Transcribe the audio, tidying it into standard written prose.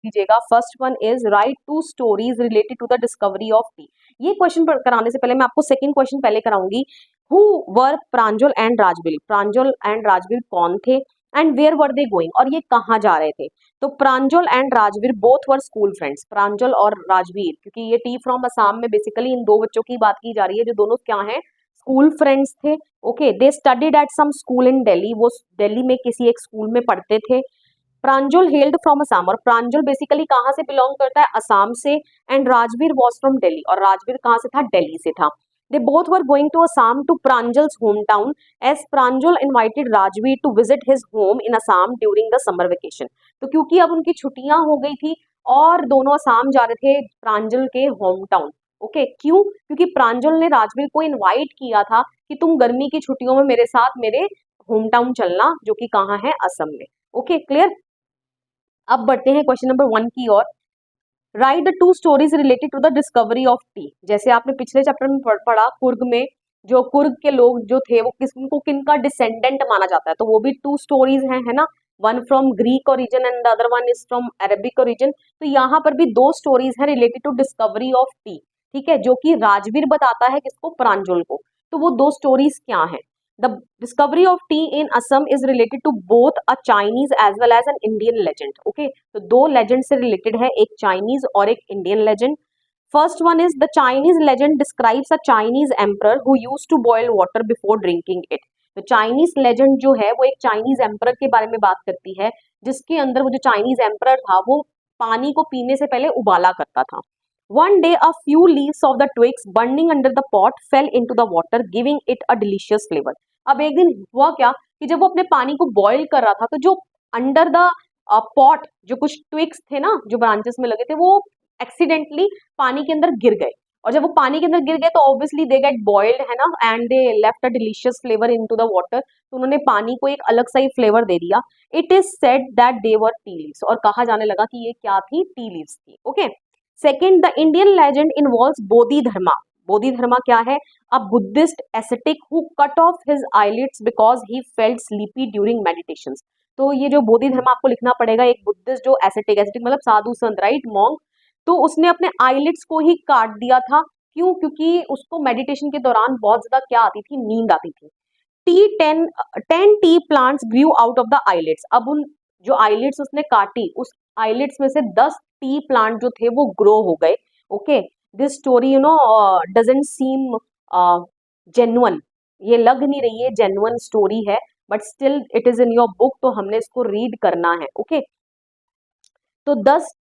दीजिएगा। First one is write 2 stories related to the discovery of tea. ये question कराने से पहले मैं आपको सेकंड क्वेश्चन पहले कराऊंगी। Who were Pranjal and Rajveer? Pranjal and Rajveer कौन थे and where were they going, और ये कहाँ जा रहे थे? तो Pranjal and Rajveer both were school friends. Pranjal और राजवीर, क्योंकि ये टी फ्रॉम असम में बेसिकली इन दो बच्चों की बात की जा रही है जो दोनों क्या हैं, स्कूल फ्रेंड्स थे। Okay, they studied at some school in Delhi, वो दिल्ली में किसी एक स्कूल में पढ़ते थे। प्रांजल हेल्ड फ्रॉम असम, और प्रांजल बेसिकली कहाँ से बिलोंग करता है? असम से। And Rajveer was from Delhi, और राजवीर कहाँ से था? दिल्ली से था। They both were going to Assam to Pranjal's home town as Pranjal invited Rajveer to visit his home in Assam during the summer vacation. तो क्योंकि अब उनकी छुट्टियां हो गई थी और दोनों असम जा रहे थे प्रांजल के होम टाउन। ओके, क्यों? क्योंकि प्रांजल ने राजवीर को इनवाइट किया था कि तुम गर्मी की छुट्टियों में मेरे साथ मेरे होम टाउन चलना, जो कि कहाँ है? असम में। Okay, clear. अब बढ़ते हैं क्वेश्चन नंबर 1 की ओर। Write the 2 stories related to the discovery of tea. जैसे आपने पिछले चैप्टर में पढ़ा, कुर्ग में जो कुर्ग के लोग जो थे वो किनको किनका डिसेंडेंट माना जाता है, तो वो भी 2 स्टोरीज हैं, है ना। One from Greek origin and the other one is from Arabic origin. तो यहाँ पर भी 2 स्टोरीज हैं related to discovery of tea, ठीक है, जो कि राजवीर बताता है किसको? प्रांजल को। तो वो 2 स्टोरीज क्या हैं? The discovery of tea in Assam is related to both a Chinese as well as an Indian legend. Okay, तो 2 legend से related है, एक Chinese और एक Indian legend. First one is the Chinese legend describes a Chinese emperor who used to boil water before drinking it. तो Chinese legend जो है वो एक Chinese emperor के बारे में बात करती है, जिसके अंदर वो जो Chinese emperor था वो पानी को पीने से पहले उबाला करता था। One day, a few leaves of the twigs burning under the pot fell into the water, giving it a delicious flavor. अब एक दिन हुआ क्या कि जब वो अपने पानी को बॉईल कर रहा था, तो जो अंडर द पॉट जो कुछ ट्विग्स थे ना, जो ब्रांचेस में लगे थे, वो एक्सीडेंटली पानी के अंदर गिर गए। और जब वो पानी के अंदर गिर गए तो ऑब्वियसली दे गेट बॉइल्ड, है ना, and they left a delicious flavour into the water. तो उन्होंने पानी को एक अलग सा ही फ्लेवर दे दिया। It is said that they were tea leaves, और कहा जाने लगा कि ये क्या थी? टी लीव्स थी। Okay, second, the Indian legend involves Bodhi Dharma. Bodhi Dharma क्या है? A Buddhist ascetic who cut off his eyelids because he felt sleepy during meditations. तो ये जो बोधि धर्मा आपको लिखना पड़ेगा, एक बुद्धिस्ट जो एसेटिक, एसेटिक मतलब साधु संत, राइट, मॉन्क, तो उसने अपने आईलिड्स को ही काट दिया था। क्यों? क्योंकि उसको मेडिटेशन के दौरान बहुत ज्यादा क्या आती थी? नींद आती थी। T 10 T plants Guru out of the eyelids. अब उन जो आईलिड्स उसने काटी, उस आईलिड्स में से 10 टी प्लांट जो थे वो ग्रो हो गए। Okay, this story doesn't seam genuine, ये लग नहीं रही है जेन्युइन स्टोरी है, but still it is in your book, तो हमने इसको रीड करना है। ओके, तो 10